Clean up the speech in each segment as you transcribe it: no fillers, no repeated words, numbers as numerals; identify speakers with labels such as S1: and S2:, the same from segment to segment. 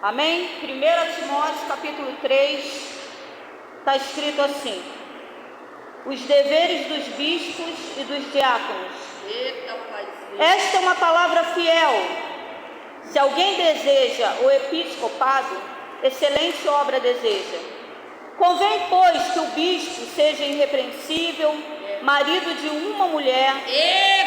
S1: Amém? 1 Timóteo capítulo 3, está escrito assim: os deveres dos bispos e dos diáconos. Esta é uma palavra fiel. Se alguém deseja o episcopado, excelente obra deseja. Convém, pois, que o bispo seja irrepreensível, marido de uma mulher,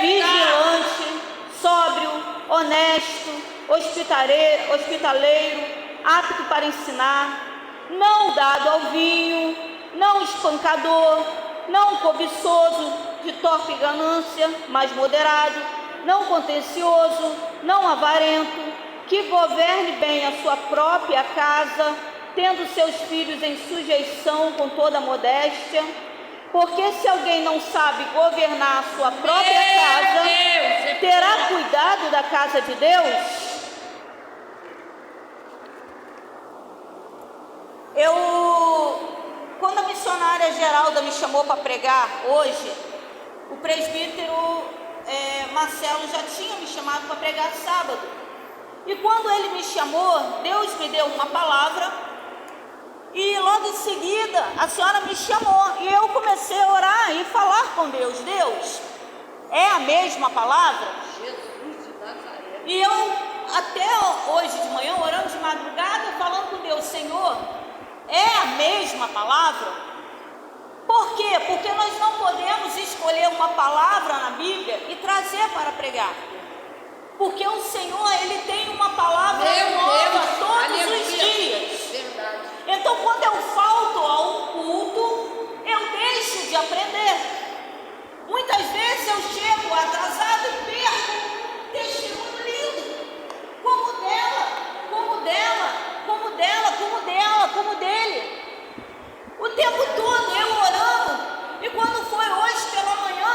S1: vigilante, sóbrio, honesto, hospitaleiro, apto para ensinar, não dado ao vinho, não espancador, não cobiçoso, de torpe ganância, mas moderado, não contencioso, não avarento, que governe bem a sua própria casa, tendo seus filhos em sujeição com toda modéstia. Porque se alguém não sabe governar a sua própria casa, terá cuidado da casa de Deus? Quando a missionária Geralda me chamou para pregar hoje, o presbítero Marcelo já tinha me chamado para pregar sábado. E quando ele me chamou, Deus me deu uma palavra. E logo em seguida a senhora me chamou e eu comecei a orar e falar com Deus. Deus, é a mesma palavra? Jesus de Nazaré. E eu até hoje de manhã, orando de madrugada, falando com Deus: Senhor, é a mesma palavra? Por quê? Porque nós não podemos escolher uma palavra na Bíblia e trazer para pregar. Porque o Senhor, Ele tem uma palavra nova todos os dias. Verdade. Então, quando eu falto a um culto, eu deixo de aprender. Muitas vezes eu chego atrasado e perco um testemunho lindo, como dele. O tempo todo eu orando. E quando foi hoje pela manhã,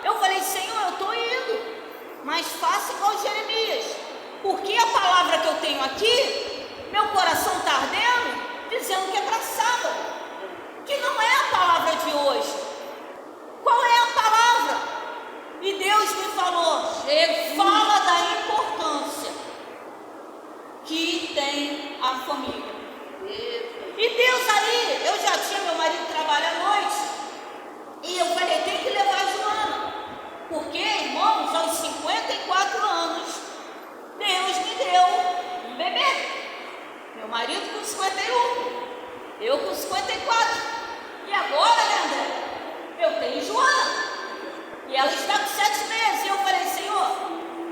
S1: eu falei: Senhor, eu estou indo, mas faça igual Jeremias, porque a palavra que eu tenho aqui, meu coração está ardendo, dizendo que é para sábado, que não é a palavra de hoje. Qual é a palavra? E Deus me falou: fala da importância que tem a família. E Deus aí, eu já tinha, meu marido trabalha à noite, e eu falei: tem que levar a Joana, porque, irmãos, aos 54 anos, Deus me deu um bebê. Meu marido com 51, eu com 54. E agora, né, André? Eu tenho Joana. E ela está com 7 meses. E eu falei: Senhor,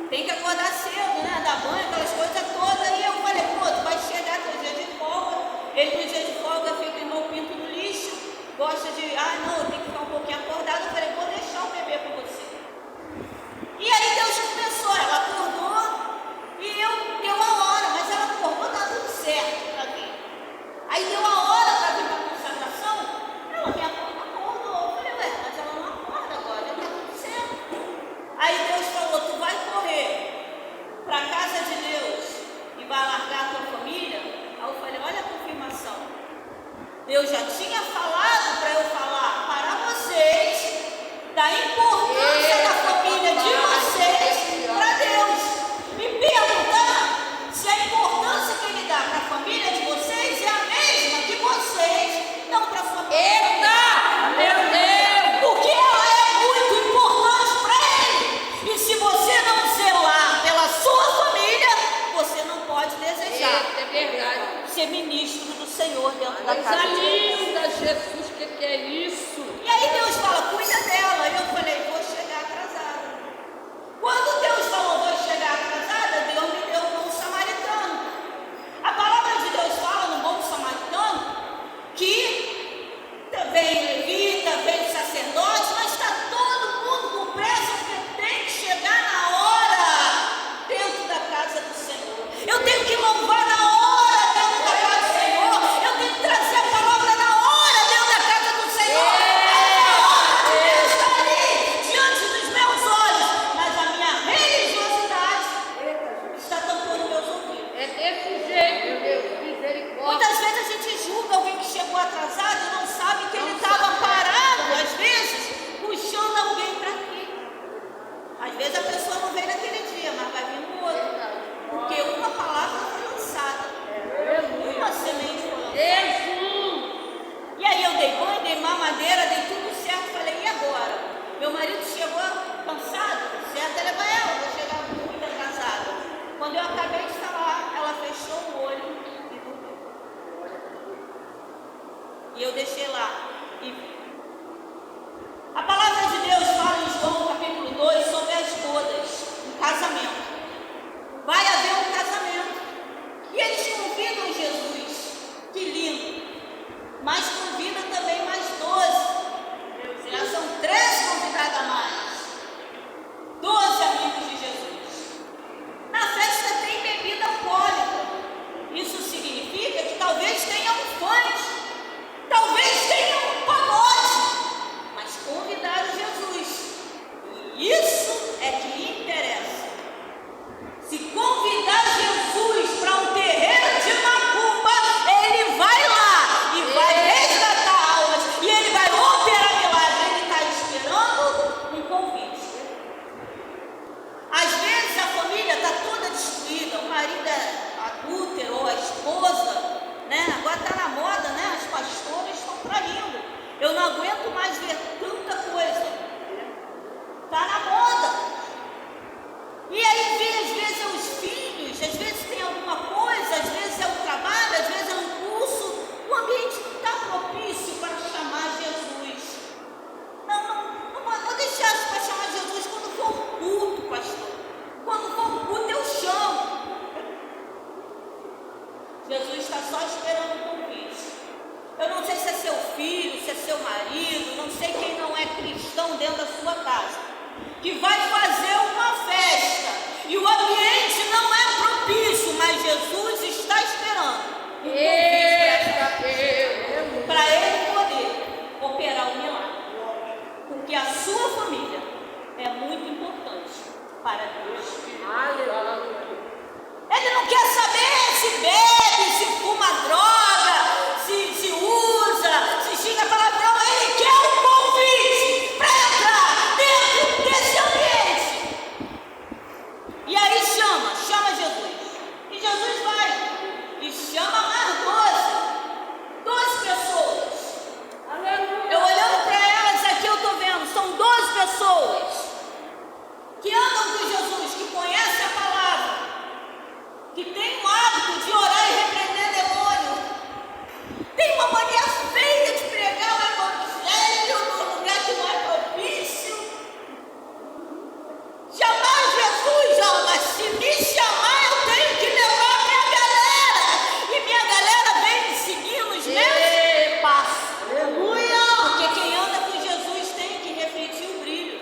S1: tem que acordar cedo, né? Dar banho, aquelas coisas todas. E eu falei: pronto, vai chegar teu dia de folga. Ele no dia de folga fica igual pinto no lixo. Gosta de, não, eu tenho que ficar um pouquinho acordado. Eu falei: vou deixar o bebê com você. E aí Deus começou, ela acordou. E deu a hora, mas ela acordou, tá tudo certo para mim. Aí deu a hora para vir para a consagração, ela me acordou. Eu falei: ué, mas ela não acorda agora, já tá tudo certo. Aí Deus falou: tu vai correr para a casa de Deus e vai largar a tua família? Aí eu falei: olha a confirmação. Deus já tinha falado para eu falar para vocês da importância da família de vocês para Deus. Me perguntar se a importância que Ele dá para a família de vocês é a mesma que vocês dão para a família. Eita! Meu Deus! Porque ela é muito importante para Ele. E se você não zelar pela sua família, você não pode desejar ser ministro do Senhor dentro da casa de Deus.
S2: Jesus, que é isso?
S1: E aí Deus fala: cuida dela. E eu falei: vou chegar atrasada. Quando Deus falou: vou chegar atrasada, Deus me deu um bom samaritano. A palavra de Deus fala no bom samaritano que vem levita, vem sacerdote, mas está todo mundo com pressa, porque tem que chegar na hora dentro da casa do Senhor. Eu tenho que louvar na hora dentro da casa do Senhor. Eu tenho que trazer a palavra na hora dentro da casa do Senhor. Deus está ali diante dos meus olhos, mas a minha religiosidade está tampando meus ouvidos.
S2: É desse jeito, meu Deus, misericórdia.
S1: Muitas vezes a gente julga alguém que chegou atrasado e não sabe que ele estava parado, às vezes, puxando alguém para aqui. Às vezes a pessoa não veio naquele dia, mas vai vir no outro. Porque uma palavra foi lançada. semente foi lançada.
S2: Jesus!
S1: E aí eu dei banho, dei mamadeira, dei tudo certo. Falei, e agora? Meu marido chegou cansado, certo? Ele vai, eu vou chegar muito atrasada. Quando eu acabei de falar, ela fechou o olho e dormiu. E eu deixei lá e vi. A palavra de Deus fala em João capítulo 2 sobre as bodas, um casamento. Vai haver um casamento. E eles convidam Jesus. Que lindo. Mas convida também mais 12. Já são 13 convidados a mais. 12 amigos de Jesus. Na festa tem bebida alcoólica. Isso significa que talvez tenha um funk. Talvez tenha um pagode. Mas convidaram Jesus. E isso é que interessa. Se convidar Jesus para um terreiro de macumba, ele vai lá e vai resgatar almas e ele vai operar milagre. Ele está esperando um convite. Às vezes a família está toda destruída, o marido é adúltero ou a esposa, né? Agora está na moda, né? As pastoras estão traindo. Eu não aguento mais ver tanta coisa. Está na moda. E aí vê, às vezes é os filhos, às vezes tem alguma coisa, às vezes é o trabalho, às vezes é um curso. O ambiente não está propício para chamar Jesus. Não deixar para chamar Jesus quando for um culto, pastor. Quando for um culto eu chamo. Jesus está só esperando o convite. Eu não sei se é seu filho, se é seu marido, não sei quem não é cristão dentro da sua casa, que vai fazer uma festa e o ambiente não é propício, mas Jesus está esperando para ele poder operar o milagre, porque a sua família é muito importante para Deus. Ele não quer saber se bebe, se fuma droga, se usa, se xinga palavrão. Ele quer um convite para entrar dentro desse ambiente. E aí chama Jesus. E Jesus vai e chama mais 12 pessoas. Eu olhando para elas aqui, eu estou vendo, são 12 pessoas que andam com Jesus, que conhecem a palavra, que tem o hábito de orar e repreender demônio. Tem uma mania feia de pregar o evangelho no lugar que não é propício. Chamar Jesus, mas se me chamar eu tenho que levar minha galera. E minha galera vem me seguir nos meus passos. Aleluia! Porque quem anda com Jesus tem que refletir o brilho.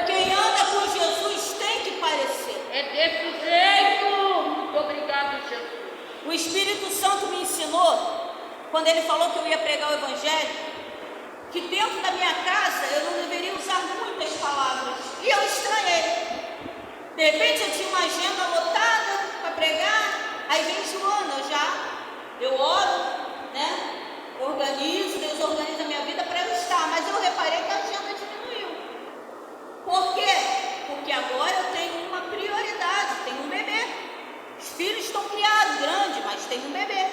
S1: Quem anda com Jesus tem que parecer.
S2: É desse jeito. Muito obrigado, Jesus.
S1: O Espírito Santo me ensinou, quando ele falou que eu ia pregar o evangelho, que dentro da minha casa eu não deveria usar muitas palavras. E eu estranhei. De repente eu tinha uma agenda lotada para pregar. Aí vem Joana, eu oro, né? Organizo, Deus organiza a minha vida para eu estar. Mas eu reparei que a agenda diminuiu. Por quê? Porque agora eu tenho uma prioridade, tenho um bebê. Os filhos estão criados, grandes, mas tem um bebê.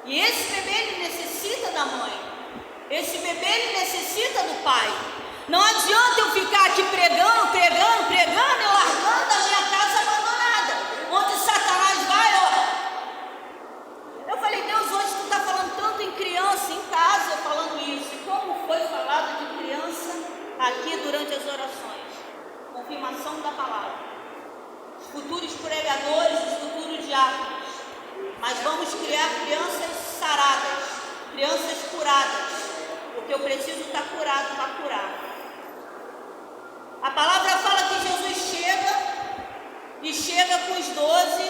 S1: E esse bebê, ele necessita da mãe. Esse bebê, ele necessita do pai. Não adianta eu ficar aqui pregando e largando a minha casa abandonada. Onde Satanás vai, ó. Eu falei, Deus, hoje tu está falando tanto em criança, em casa, falando isso. E como foi falado de criança aqui durante as orações? Confirmação da palavra. Os futuros pregadores, os futuros diáconos. Mas vamos criar crianças saradas, crianças curadas, porque eu preciso estar curado para curar. A palavra fala que Jesus chega com os 12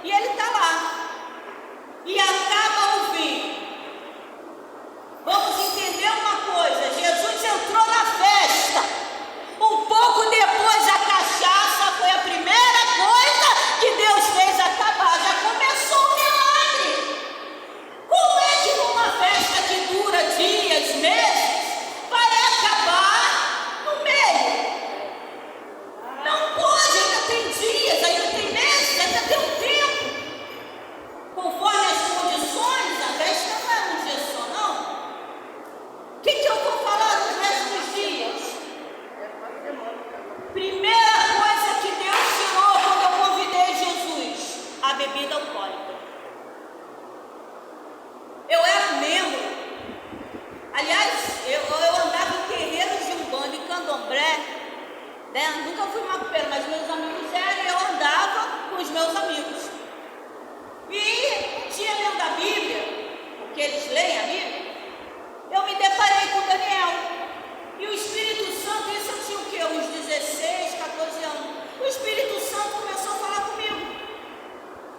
S1: e ele está lá. E acaba o vinho. Vamos entender uma coisa, Jesus entrou na festa. Um pouco depois a cachaça foi a primeira coisa que Deus fez acabar. Já começou o milagre. Como é que numa festa que dura dias, meses, vai acabar no meio? Não pode, ainda tem dias, ainda tem meses, ainda tem um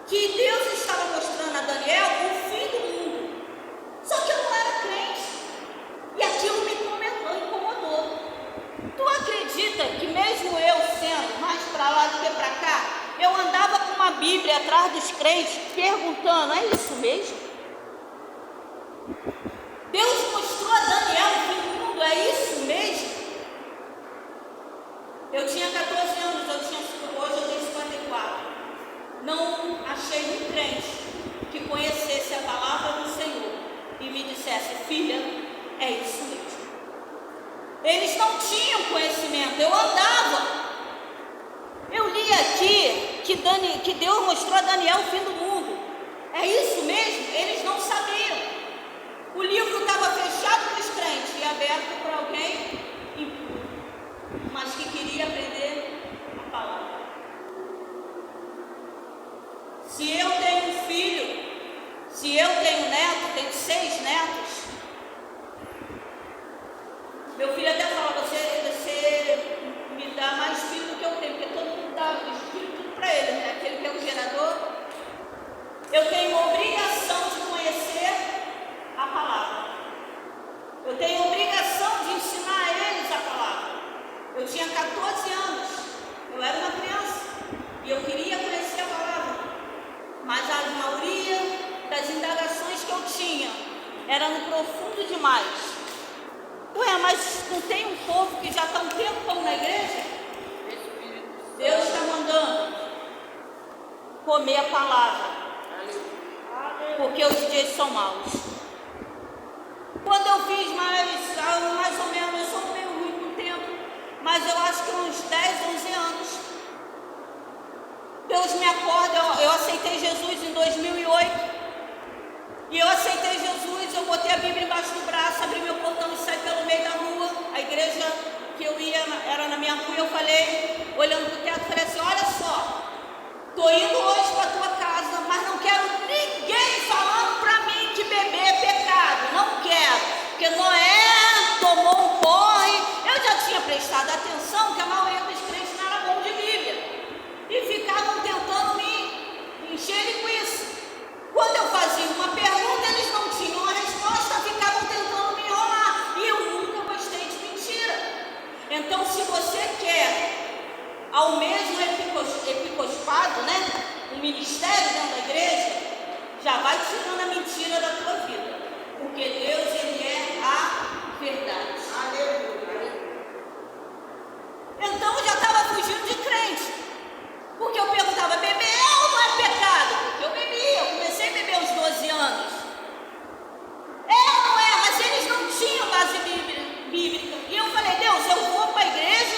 S1: que Deus estava mostrando a Daniel o fim do mundo. Só que eu não era crente. E aquilo me incomodou. Tu acredita que mesmo eu sendo mais para lá do que para cá, eu andava com uma Bíblia atrás dos crentes perguntando, é isso mesmo? Deus mostrou a Daniel o fim do mundo, é isso mesmo? Eu tinha 14 anos, hoje eu tenho 54. Não achei um crente que conhecesse a palavra do Senhor e me dissesse, filha, é isso mesmo. Eles não tinham conhecimento, eu andava. Eu li aqui que Deus mostrou a Daniel o fim do mundo. É isso mesmo? Eles não sabiam. O livro estava fechado para os crentes e aberto para alguém impuro, mas que queria aprender a palavra. Se eu tenho um filho, se eu tenho neto, tenho 6 netos, meu filho até fala, você me dá mais filho do que eu tenho, porque todo mundo dá os filhos tudo para ele, né? Aquele que é o gerador. Eu tenho obrigação de conhecer a palavra. Eu tenho obrigação de ensinar a eles a palavra. Eu tinha 14 anos, eu era uma criança e eu queria conhecer a palavra, mas a maioria das indagações que eu tinha era no profundo demais. Ué, mas não tem um povo que já está um tempão na igreja? Deus está mandando comer a palavra, porque os dias são maus. Quando eu fiz mais ou menos, eu sou meio ruim com o tempo, mas eu acho que uns 10, 11 anos, Deus me acorda. Eu aceitei Jesus em 2008. E eu aceitei Jesus, eu botei a Bíblia embaixo do braço, abri meu portão e saí pelo meio da rua. A igreja que eu ia era na minha rua. Eu falei, olhando para o teto, falei assim, olha só, estou indo hoje para a tua casa, mas não quero ninguém falando para mim que beber é pecado. Não quero, porque Noé tomou um porre. Eu já tinha prestado atenção que a maioria dos crentes não era bom de Bíblia e ficavam tentando me encher linguiça. Quando eu fazia uma pergunta, eles não tinham a resposta, ficavam tentando me enrolar. E eu nunca gostei de mentira. Então, se você quer ao mesmo episcopado, né, um ministério dentro da igreja, já vai tirando a mentira da tua vida. Porque Deus, Ele é a verdade. Aleluia. Então, eu já estava fugindo de crente. Porque eu perguntava, beber ou não é pecado? Porque eu bebia, eu comecei a beber aos 12 anos. É ou não é? Mas eles não tinham base bíblica. E eu falei, Deus, eu vou para a igreja,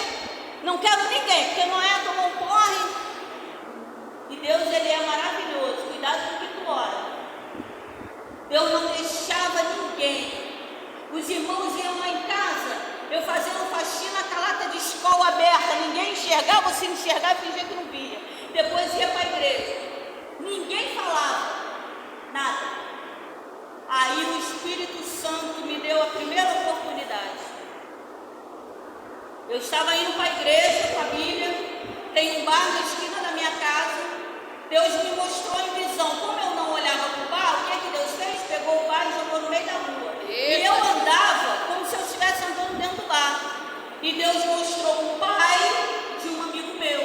S1: não quero ninguém, porque Noé tomou um porre. E Deus, Ele é maravilhoso, cuidado com o que tu ora. Deus não deixava ninguém. Os irmãos iam lá em casa, eu fazendo faxina com a lata de escola aberta, ninguém enxergava, se enxergava, fingia que não via. Depois ia para a igreja, ninguém falava nada. Aí o Espírito Santo me deu a primeira oportunidade. Eu estava indo para a igreja com a Bíblia, tem um bar na esquina da minha casa. Deus me mostrou em visão. Como eu não olhava para o bar, o que Deus fez? Pegou o bar e jogou no meio da rua. E eu andava como se eu estivesse andando dentro do bar. E Deus mostrou o pai de um amigo meu.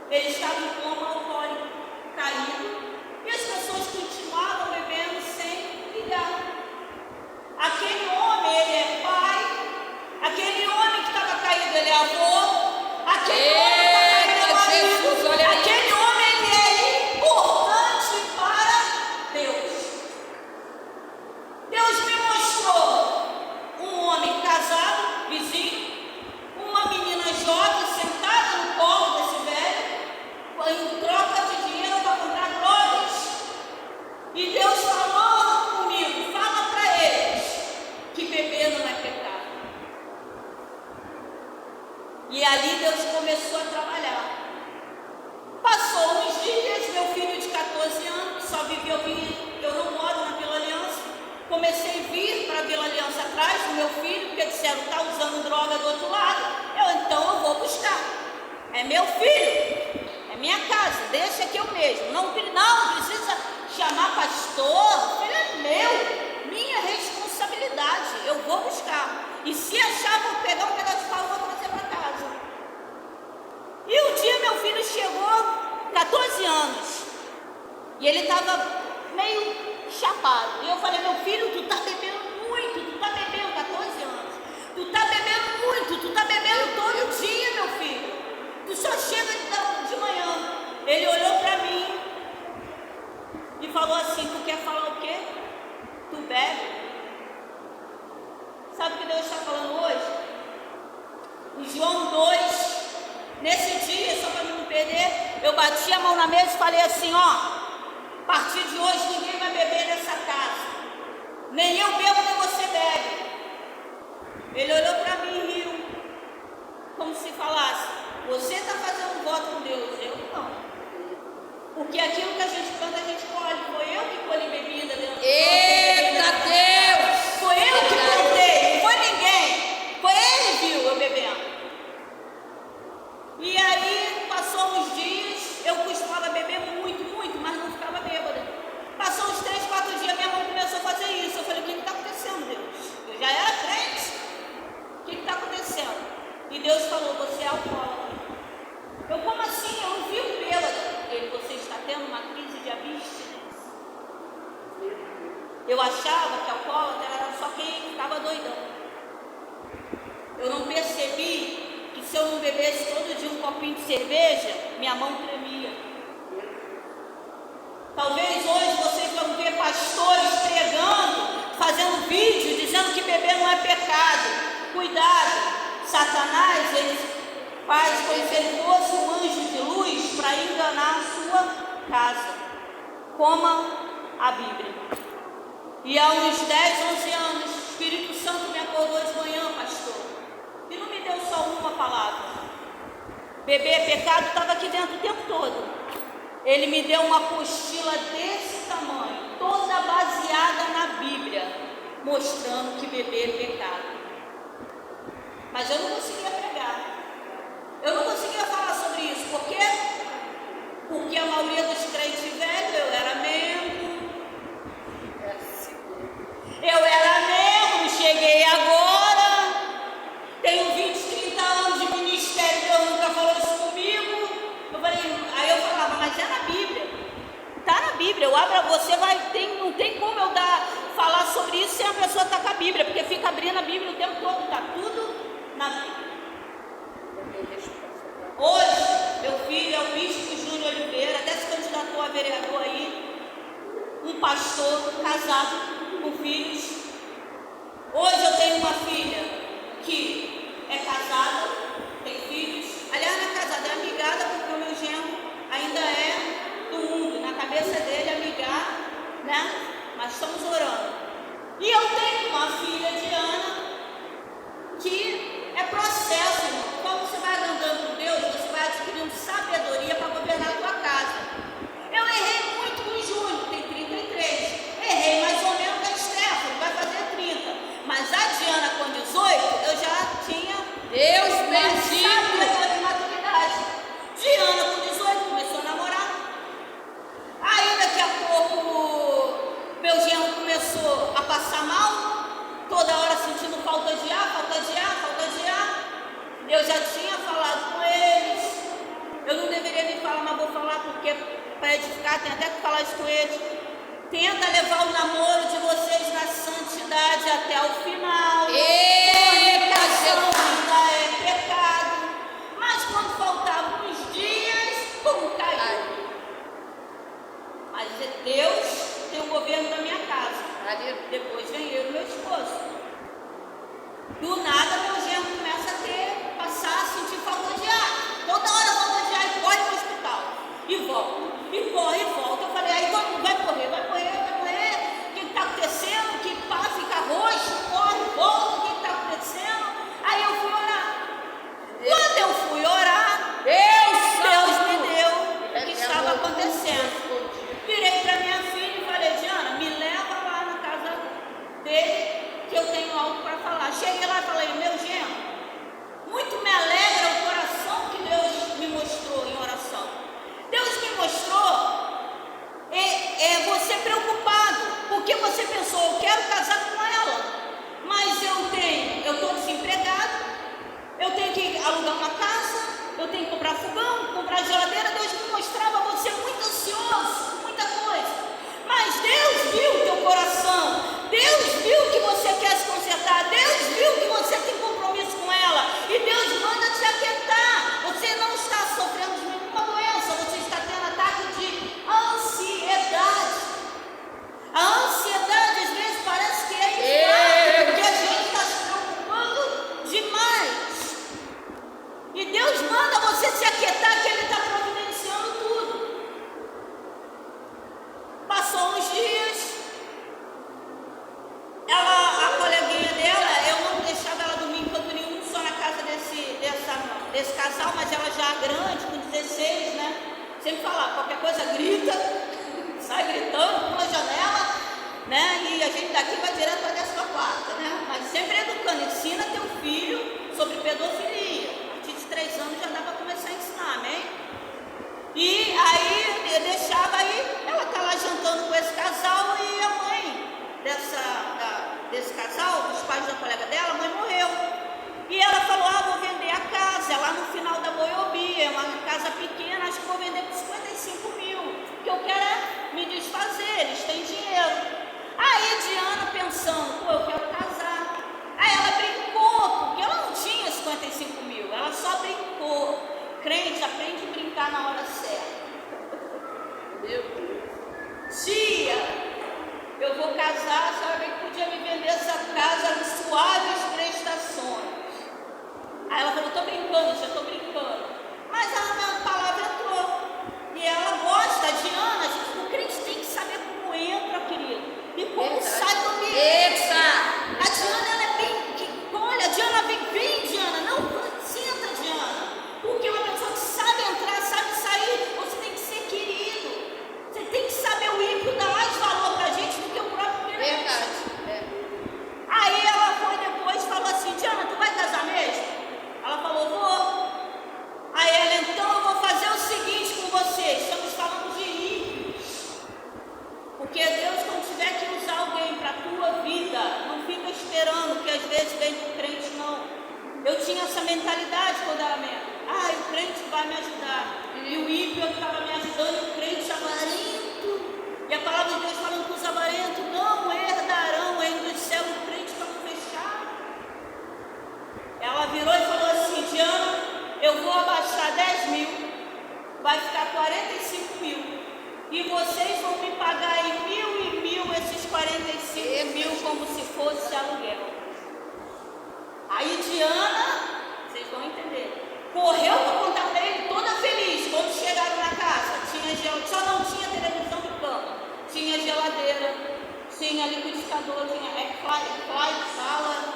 S1: Ele estava em coma alcoólico, caído. E as pessoas continuavam bebendo sem ligar. Aquele homem, ele é pai. Aquele homem que estava caído, ele é avô. Aquele homem que está caído, ele é marido. Aquele homem, ele é importante para Deus. Deus me mostrou um homem casado, vizinho, uma menina jovem sentada no colo desse velho, em troca de dinheiro para comprar drogas. E Deus falou comigo, fala para eles que beber não é pecado. E ali Deus começou a trabalhar. Passou uns dias, meu filho de 14 anos, que só vivia, eu não moro na Vila Aliança, comecei a vir para a Vila Aliança atrás do meu filho, porque disseram, está usando droga do outro lado. Então eu vou buscar. É meu filho, é minha casa, deixa que eu mesmo. Não, E ele estava meio chapado. E eu falei, meu filho, tu tá bebendo muito, tu tá bebendo 14 anos. Tu tá bebendo muito, tu tá bebendo todo dia, meu filho. Tu só chega de manhã. Ele olhou para mim e falou assim, tu quer falar o quê? Tu bebe? Sabe o que Deus está falando hoje? Em João 2, nesse dia, só para não perder, eu bati a mão na mesa e falei assim, ó, a partir de hoje ninguém vai beber nessa casa. Nem eu bebo, nem você bebe. Ele olhou para mim e riu, como se falasse, você está fazendo um voto com Deus, eu não. Porque aquilo que a gente planta, a gente colhe. Foi eu que colhi bebida dentro.
S2: Eita Deus!
S1: Foi eu que plantei, não foi ninguém. Foi ele que viu eu bebendo. E aí, passou uns dias, eu costumava beber muito, muito, mas não ficava bêbada. Passou uns 3, 4 dias, minha mãe começou a fazer isso. Eu falei, o que está acontecendo, Deus? Eu já era crente. O que está acontecendo? E Deus falou, você é alcoólatra. Eu, como assim? Eu não vi um bêbado. Ele, você está tendo uma crise de abstinência. Eu achava que alcoólatra era só quem ficava doidão. Eu não percebi que se eu não bebesse todo dia um copinho de cerveja, minha mão tremia. Talvez hoje vocês vão ver pastores pregando, fazendo vídeo, dizendo que beber não é pecado. Cuidado, Satanás, ele faz como se ele fosse um anjo de luz para enganar a sua casa. Coma a Bíblia. E há uns 10, 11 anos, o Espírito Santo me acordou de manhã, pastor, e não me deu só uma palavra. Beber é pecado, estava aqui dentro o tempo todo. Ele me deu uma apostila desse tamanho, toda baseada na Bíblia, mostrando que beber é pecado. Mas eu não conseguia pregar. Eu não conseguia falar sobre isso. Por quê? Porque a maioria dos crentes velhos, eu era membro. Cheguei agora. Tenho 20, 30 anos de ministério, Deus nunca falou isso comigo. Aí eu falava, mas é na Bíblia. Está na Bíblia. Eu abro, você vai, não tem como eu falar sobre isso sem a pessoa estar com a Bíblia, porque fica abrindo a Bíblia o tempo todo, está tudo na Bíblia. Hoje, meu filho é o bispo Júnior Oliveira, até se candidatou a vereador aí, um pastor casado com filhos. Hoje eu tenho uma filha que é casada, tem filhos. Aliás, não é casada, é amigada, porque o meu genro ainda é do mundo. Na cabeça dele, amigar, né? Mas estamos orando. E eu tenho uma filha, Diana, que é processo, irmão. Quando você vai andando com Deus, você vai adquirindo sabedoria para governar a tua casa. Eu errei muito com o Júnior, tem 33. Errei mais ou menos com a Stephanie, vai fazer 30. Mas a Diana com 18, eu já tinha
S2: Deus bendito
S1: e maturidade. Diana com 18 começou a namorar. Aí daqui a pouco meu genro começou a passar mal, toda hora sentindo falta de ar. Eu já tinha falado com eles. Eu não deveria me falar, mas vou falar porque para edificar, tem até que falar isso com eles. Tenta levar o namoro de vocês na santidade até o final. Fornicação ainda é pecado. Mas quando faltavam uns dias, como caiu? Mas Deus tem o governo da minha casa. Depois vem eu e meu esposo. Do nada meu genro começa a passar a sentir falta de ar. Toda hora falta de ar e corre para o hospital. E volta. E corre e volta. Eu falei, aí todo mundo vai correr. O que está acontecendo? Que fica roxo, corre, volta. O que está acontecendo? Aí eu fui orar. Quando eu fui orar, Deus me deu o que estava acontecendo. Virei para minha filha e falei, Diana, me leva lá na casa dele, que eu tenho algo para falar. Cheguei lá e falei, meu genro, daqui vai direto para a 14ª, né? Mas sempre educando, ensina teu filho sobre pedofilia. A partir de 3 anos já dá para começar a ensinar, amém? E aí eu deixava aí, ela tá lá jantando com esse casal e a mãe desse casal, dos pais da colega dela, a mãe morreu. E ela falou, vou vender a casa, é lá no final da Boiobi, é uma casa pequena, acho que vou vender por 55 mil, que eu quero é me desfazer, eles têm dinheiro. Aí Diana pensando, eu quero casar. Aí ela brincou, porque ela não tinha 55 mil, ela só brincou. Crente aprende a brincar na hora certa. Meu Deus. Tia, eu vou casar, a senhora bem que podia me vender essa casa em suaves prestações. Aí ela falou, estou brincando, já estou brincando. Mas a palavra entrou. E ela gosta, a Diana, o crente tem que saber como entra, querido. E como sai do ambiente. A Diana, ela é bem, olha, a Diana vem, Diana, não, senta, Diana. Porque uma pessoa que sabe entrar, sabe sair, você tem que ser querido. Você tem que saber o ímpio dar mais valor pra gente do que o próprio crente.
S2: Verdade.
S1: Aí ela foi depois e falou assim, Diana, tu vai casar mesmo? Ela falou, vou. Aí ela, então eu vou fazer o seguinte com vocês, estamos falando de ímpios. Porque Deus, quando tiver que usar alguém para a tua vida, não fica esperando que às vezes vem do crente, não. Eu tinha essa mentalidade quando era menor. O crente vai me ajudar. E o ímpio estava me ajudando, e o crente avarento. E a palavra de Deus falando que os avarentos não herdarão o reino dos céus, o crente está fechado. Ela virou e falou assim, Diana, eu vou abaixar 10 mil, vai ficar 45 mil. E vocês vão me pagar em 1.000 esses 45 mil como se fosse aluguel. Aí Diana, vocês vão entender, correu para contar para ele toda feliz. Quando chegaram na casa, só não tinha televisão de cama, tinha geladeira, tinha liquidificador, tinha airfryer, sala,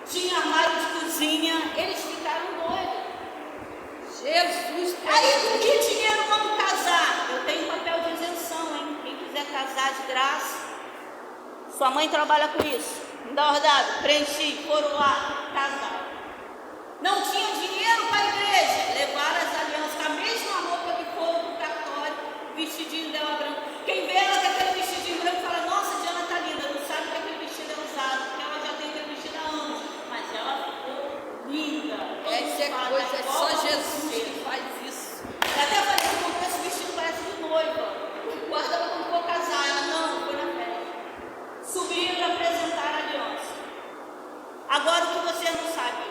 S1: tinha armário de cozinha. Eles ficaram doidos.
S2: Jesus.
S1: Aí com que dinheiro vamos casar? Eu tenho papel de isenção, hein? Quem quiser casar de graça, sua mãe trabalha com isso. Me dá uma rodada, preenchi, foram lá, casaram. Não tinha dinheiro para a igreja, levaram as alianças, a mesma roupa que foram para o cartório, vestidinho dela branco. Quem vê ela com aquele vestidinho branco fala, nossa, Diana tá linda, não sabe que aquele vestido é usado, porque ela já tem aquele vestido há anos, mas ela ficou linda.
S2: Essa é coisa, é só Jesus que faz isso.
S1: Até falei, eu comprei esse vestido, parece de noiva. Guarda ela quando for casar, ela não, foi na festa. Subiram para apresentar a aliança. Agora o que você não sabe,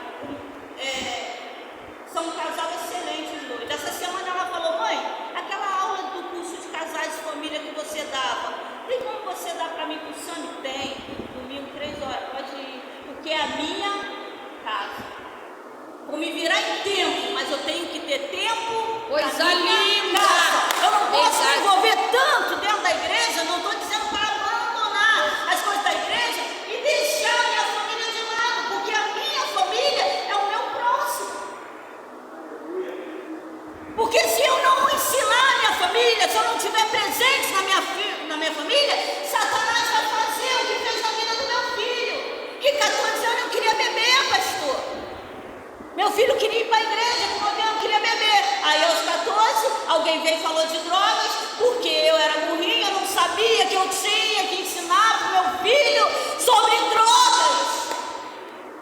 S1: são um casal excelente os dois. Essa semana ela falou, mãe, aquela aula do curso de casais de família que você dava, tem como você dar para mim com o Sami? Tem, domingo 3 horas, pode ir, porque é a minha casa. Vou me virar em tempo, mas eu tenho que ter tempo.
S2: Coisa
S1: na minha
S2: linda!
S1: casa. Eu não posso me
S2: Exato.
S1: envolver tanto dentro da igreja, não estou dizendo para abandonar as coisas da igreja e deixar a minha família de lado, porque a minha família é o meu próximo. Porque se eu não ensinar a minha família, se eu não estiver presente na minha família, Satanás vai fazer o que fez na vida do meu filho. Que 14 anos eu queria beber, pastor. Meu filho queria ir para a igreja, com 9 anos queria beber. Aí aos 14, alguém veio e falou de drogas, porque eu era burrinha, eu não sabia que eu tinha que ensinar para o meu filho sobre drogas.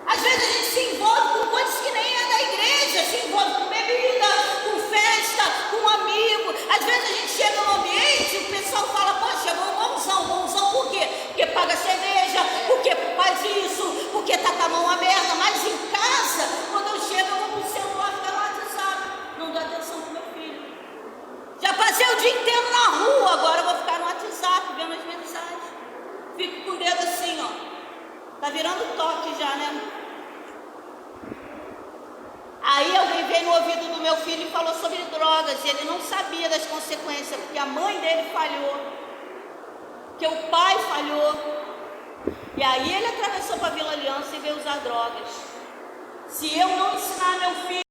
S1: Às vezes a gente se envolve com coisas que nem é da igreja, se envolve com bebida, com festa, com amigo. Às vezes a gente chega no ambiente e o pessoal fala, poxa, bonzão, por quê? Porque paga cerveja, porque faz isso, porque tá com a mão aberta. Mas em casa, quando eu chego, eu vou pro celular, ficar no WhatsApp, não dou atenção pro meu filho. Já passei o dia inteiro na rua, agora eu vou ficar no WhatsApp, vendo as mensagens. Fico com o dedo assim, ó. Tá virando toque já, né? Aí alguém veio no ouvido do meu filho e falou sobre drogas, e ele não sabia das consequências, porque a mãe dele falhou, que o pai falhou. E aí ele atravessou para a Vila Aliança e veio usar drogas. Se eu não ensinar meu filho